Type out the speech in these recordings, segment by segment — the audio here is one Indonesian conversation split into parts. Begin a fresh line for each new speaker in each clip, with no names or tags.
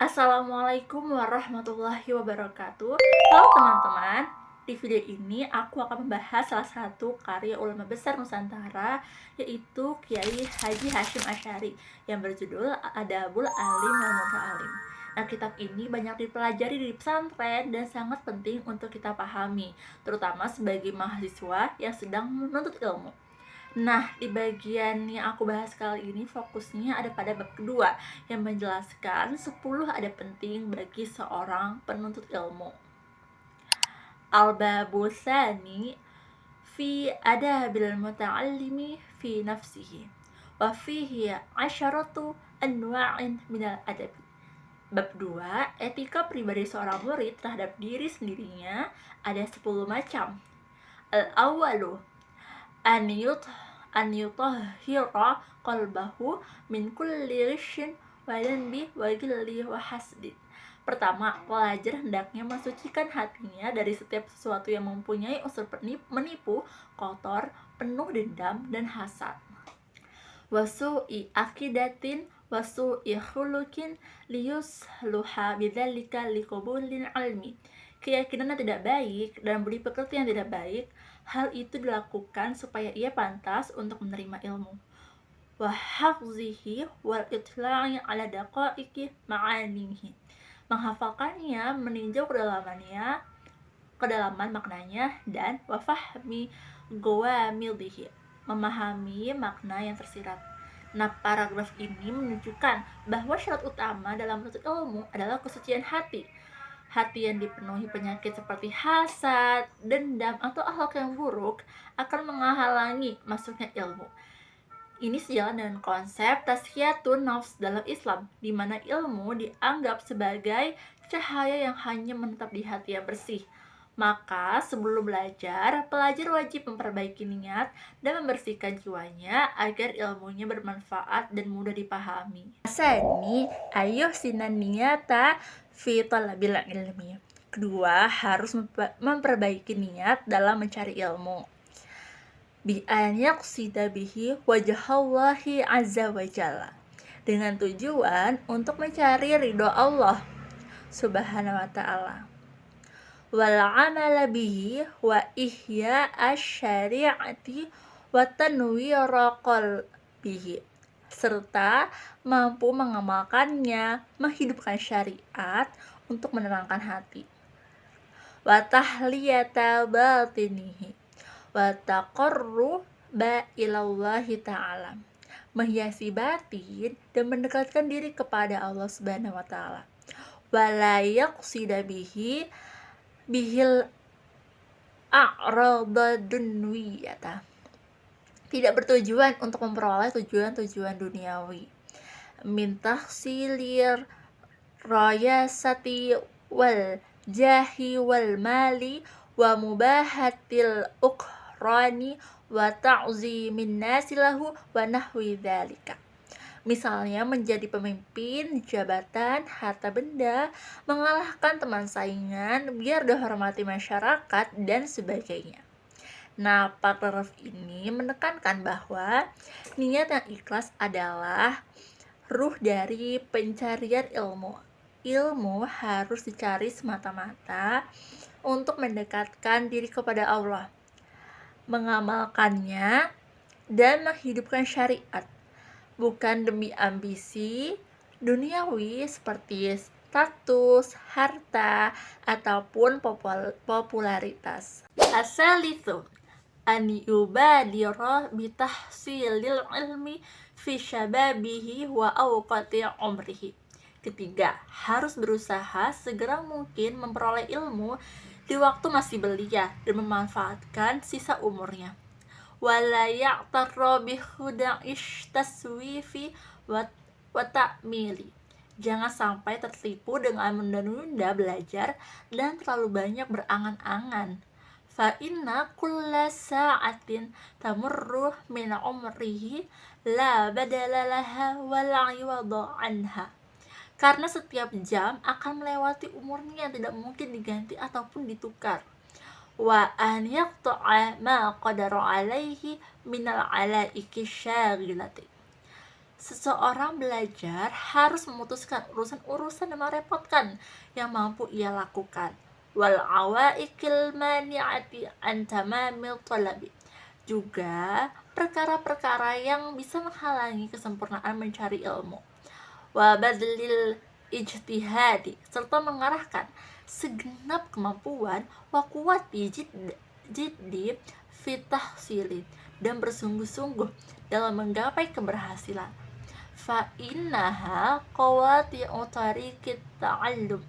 Assalamualaikum warahmatullahi wabarakatuh. Halo teman-teman, di video ini aku akan membahas salah satu karya ulama besar Nusantara, yaitu Kiai Haji Hasyim Asy'ari yang berjudul Adabul Alim wal Muta'alim. Nah, kitab ini banyak dipelajari di pesantren dan sangat penting untuk kita pahami, terutama sebagai mahasiswa yang sedang menuntut ilmu. Nah, di bagian yang aku bahas kali ini fokusnya ada pada bab kedua yang menjelaskan 10 adab penting bagi seorang penuntut ilmu. Al-babu tsani fi adabil muta'allimi fi nafsihi wa fihi asyaratu anwa'in minal adab. Bab 2, etika pribadi seorang murid terhadap diri sendirinya ada 10 macam. Al-awwalu an yutahhira qalbahu min kulli ghishin wa dhanbi wa ghilli wa hasdin. Pertama, pelajar hendaknya mensucikan hatinya dari setiap sesuatu yang mempunyai unsur menipu, kotor, penuh dendam dan hasad. Wasu'i akidatin wasu'i khuluqin liyusluha bidzalika liqabulil ilmi. Keyakinan yang tidak baik dan budi pekerti yang tidak baik, hal itu dilakukan supaya ia pantas untuk menerima ilmu. Wa hafzihi wal itla'i ala daqaiqi ma'anihi. Menghafalkannya, meninjau kedalaman maknanya, dan wa fahmi gawamidhihi, memahami makna yang tersirat. Nah, paragraf ini menunjukkan bahwa syarat utama dalam menuntut ilmu adalah kesucian hati. Hati yang dipenuhi penyakit seperti hasad, dendam, atau akhlak yang buruk akan menghalangi masuknya ilmu. Ini sejalan dengan konsep tazkiyatun nafs dalam Islam, di mana ilmu dianggap sebagai cahaya yang hanya menetap di hati yang bersih. Maka sebelum belajar, pelajar wajib memperbaiki niat dan membersihkan jiwanya agar ilmunya bermanfaat dan mudah dipahami. Asani ayuh sinan niyata fi talabil ilmi. Kedua, harus memperbaiki niat dalam mencari ilmu. Bi an yaqsida bihi wajhallahi azza wa jalla. Dengan tujuan untuk mencari ridho Allah Subhanahu wa ta'ala. Wal amala bihi wa ihya asy-syari'ati wa tanwira qalbihi, serta mampu mengamalkannya, menghidupkan syariat untuk menerangkan hati. Wa tahliyata batinihi wa taqarruba ilallahi ta'ala, menghiasi batin dan mendekatkan diri kepada Allah Subhanahu wa ta'ala. Wa la yaqsida bihil a'rada dunwiyata, tidak bertujuan untuk memperoleh tujuan-tujuan duniawi. Min tahsilir rayasati wal jahi wal mali wa mubahatil ukrani wa ta'zimin nasi lahu wa nahwi dzalika. Misalnya menjadi pemimpin, jabatan, harta benda, mengalahkan teman saingan, biar dihormati masyarakat, dan sebagainya. Nah, paragraf ini menekankan bahwa niat yang ikhlas adalah ruh dari pencarian ilmu. Ilmu harus dicari semata-mata untuk mendekatkan diri kepada Allah, mengamalkannya, dan menghidupkan syariat, bukan demi ambisi duniawi seperti status, harta, ataupun popularitas. Asalitsu an yubadira bitahsilil ilmi fi syababihi wa awqati umrihi. Ketiga, harus berusaha segera mungkin memperoleh ilmu di waktu masih belia dan memanfaatkan sisa umurnya. Wala ya'tarra bi khuda'ish taswifi wa ta'mili. Jangan sampai tertipu dengan menunda-nunda belajar dan terlalu banyak berangan-angan. Fa inna kulla sa'atin tamurru min umrihi la badala laha wa la 'iwada anha. Karena setiap jam akan melewati umurnya yang tidak mungkin diganti ataupun ditukar. Wa an yaqta'a ma qadara alaihi minal alaiki syagilati. Seseorang belajar harus memutuskan urusan-urusan yang merepotkan yang mampu ia lakukan. Wal awaiqil mani'ati an tamamil talabi. Juga perkara-perkara yang bisa menghalangi kesempurnaan mencari ilmu. Wa badlil ijtihadi, serta mengarahkan segenap kemampuan wa quwwati jiddi fitah silin, dan bersungguh-sungguh dalam menggapai keberhasilan. Fa innaha qawati'u tariqit ta'allum,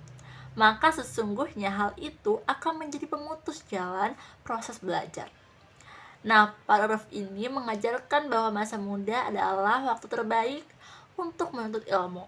maka sesungguhnya hal itu akan menjadi pemutus jalan proses belajar. Nah, paragraf ini mengajarkan bahwa masa muda adalah waktu terbaik untuk menuntut ilmu.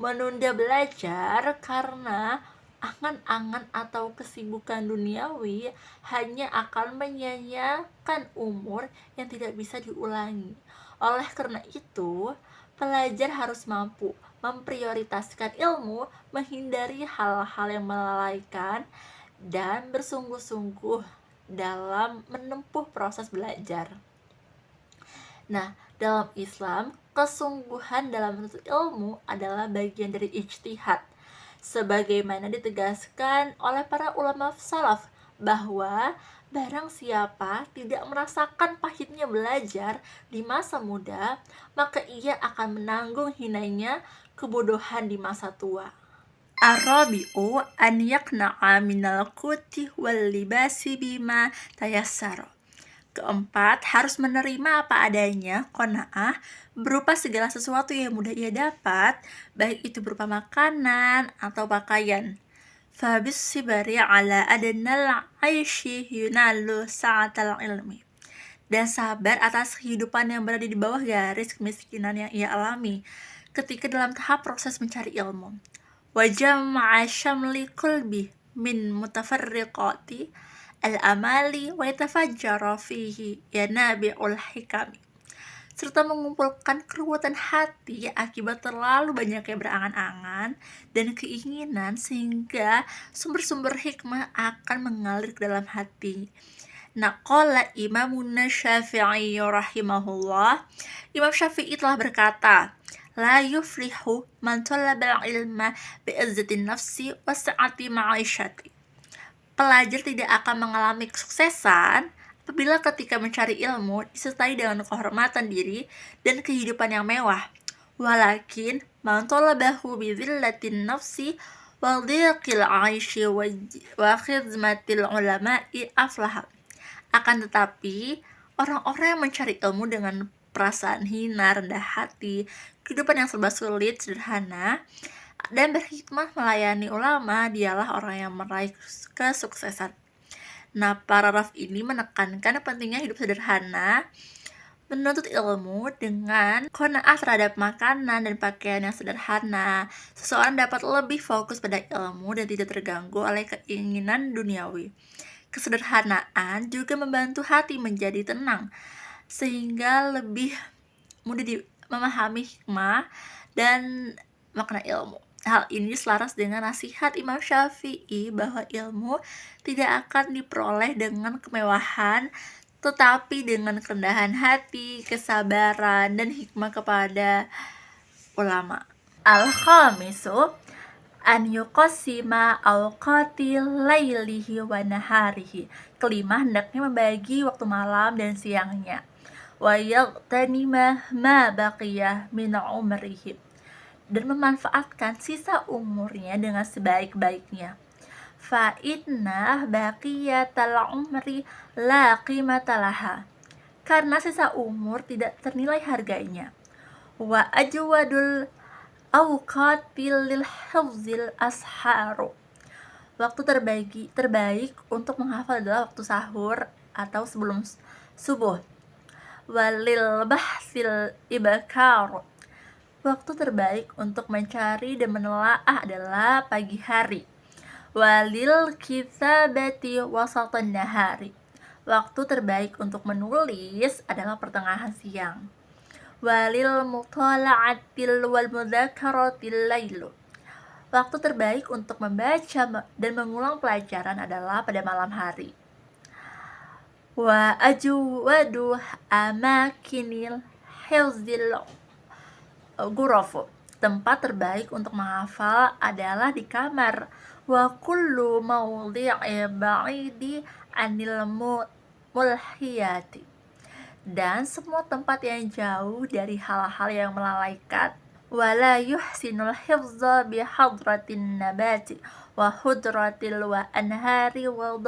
Menunda belajar karena angan-angan atau kesibukan duniawi hanya akan menyia-nyiakan umur yang tidak bisa diulangi. Oleh karena itu, pelajar harus mampu memprioritaskan ilmu, menghindari hal-hal yang melalaikan, dan bersungguh-sungguh dalam menempuh proses belajar. Nah, dalam Islam, kesungguhan dalam menuntut ilmu adalah bagian dari ijtihad, sebagaimana ditegaskan oleh para ulama salaf bahwa barang siapa tidak merasakan pahitnya belajar di masa muda, maka ia akan menanggung hinanya kebodohan di masa tua. Ar-rabi'u an yaqna'a minal quti wal libasi bima tayassara. Keempat, harus menerima apa adanya, qanaah, berupa segala sesuatu yang mudah ia dapat, baik itu berupa makanan atau pakaian. Fabis sibari ala adnal aishi yunalu sa'atal ilmi. Dan sabar atas kehidupan yang berada di bawah garis kemiskinan yang ia alami ketika dalam tahap proses mencari ilmu. Wa jama'a syamli qalbi min mutafarriqati al-amali wa yatafajjara fihi yanabi'ul hikami, serta mengumpulkan keruwetan hati akibat terlalu banyaknya berangan-angan dan keinginan sehingga sumber-sumber hikmah akan mengalir ke dalam hati. Naqala Imamuna Syafi'i rahimahullah, Imam Syafi'i telah berkata, la yuflihu man talabal ilma bi'izzatin nafsi wa sa'ati ma'isyati. Pelajar tidak akan mengalami kesuksesan apabila ketika mencari ilmu disertai dengan kehormatan diri dan kehidupan yang mewah. Walakin man talabahu bi dhillatin nafsi wa dhiqil 'aishi wa khidmatil ulama'i aflaha. Akan tetapi, orang-orang yang mencari ilmu dengan perasaan hina, rendah hati, kehidupan yang serba sulit, sederhana, dan berkhidmat melayani ulama, dialah orang yang meraih kesuksesan. Nah, paragraf ini menekankan pentingnya hidup sederhana, menuntut ilmu dengan qanaah terhadap makanan dan pakaian yang sederhana. Seseorang dapat lebih fokus pada ilmu dan tidak terganggu oleh keinginan duniawi. Kesederhanaan juga membantu hati menjadi tenang, sehingga lebih mudah memahami hikmah dan makna ilmu. Hal ini selaras dengan nasihat Imam Syafi'i bahwa ilmu tidak akan diperoleh dengan kemewahan, tetapi dengan kerendahan hati, kesabaran, dan hikmah kepada ulama. Al-khamisu an yuqassima awqati lailihi wa naharihi. Kelima, hendaknya membagi waktu malam dan siangnya. Wa yaghtanima ma baqiya min umrihi, dan memanfaatkan sisa umurnya dengan sebaik-baiknya. Fa inna baqiyatal umri la qimata laha, karena sisa umur tidak ternilai harganya. Wa ajwadul awqatil lil hifzil asharu, waktu terbaik untuk menghafal adalah waktu sahur atau sebelum subuh. Walil bahsil ibakar, waktu terbaik untuk mencari dan menelaah adalah pagi hari. Walil kitabati wasatan nahari, waktu terbaik untuk menulis adalah pertengahan siang. Walil mutala'atil wal mudhakaratil lailu, waktu terbaik untuk membaca dan mengulang pelajaran adalah pada malam hari. Wa ajwadu amakinil hifzil ghurafu. Tempat terbaik untuk menghafal adalah di kamar. Wa kullu mawdi'i ba'idi anil mulhiyati. Dan semua tempat yang jauh dari hal-hal yang melalaikan. Wala yuhsinul hifza bihadratin nabati wa hudratil wa anhari wa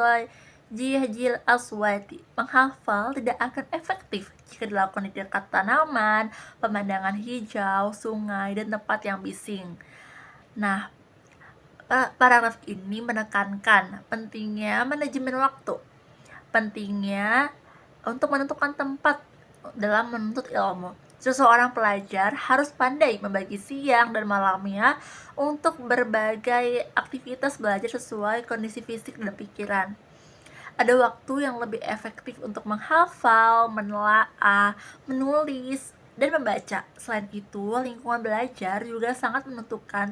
jihjil aswati. Menghafal tidak akan efektif jika dilakukan di dekat tanaman, pemandangan hijau, sungai, dan tempat yang bising. Nah, paragraf ini menekankan pentingnya manajemen waktu, pentingnya untuk menentukan tempat dalam menuntut ilmu. Seseorang pelajar harus pandai membagi siang dan malamnya untuk berbagai aktivitas belajar sesuai kondisi fisik dan pikiran. Ada waktu yang lebih efektif untuk menghafal, menelaah, menulis, dan membaca. Selain itu, lingkungan belajar juga sangat menentukan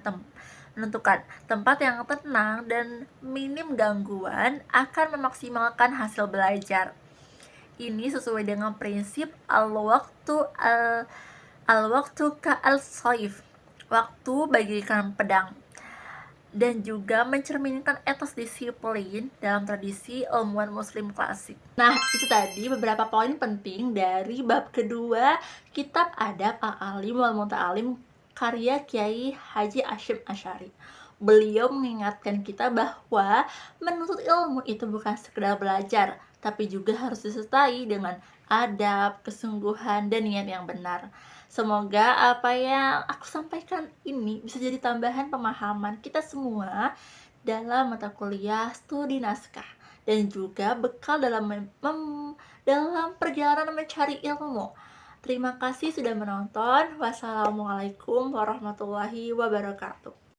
tempat yang tenang dan minim gangguan akan memaksimalkan hasil belajar. Ini sesuai dengan prinsip al-waktu ka'al-sayf, waktu bagaikan pedang, dan juga mencerminkan etos disiplin dalam tradisi ilmuwan muslim klasik. Nah, itu tadi beberapa poin penting dari bab kedua kitab Adab Al-Alim wal Muta'alim karya Kiai Haji Hasyim Asy'ari. Beliau mengingatkan kita bahwa menuntut ilmu itu bukan sekedar belajar, tapi juga harus disertai dengan adab, kesungguhan, dan niat yang benar. Semoga apa yang aku sampaikan ini bisa jadi tambahan pemahaman kita semua dalam mata kuliah studi naskah dan juga bekal dalam perjalanan mencari ilmu. Terima kasih sudah menonton. Wassalamualaikum warahmatullahi wabarakatuh.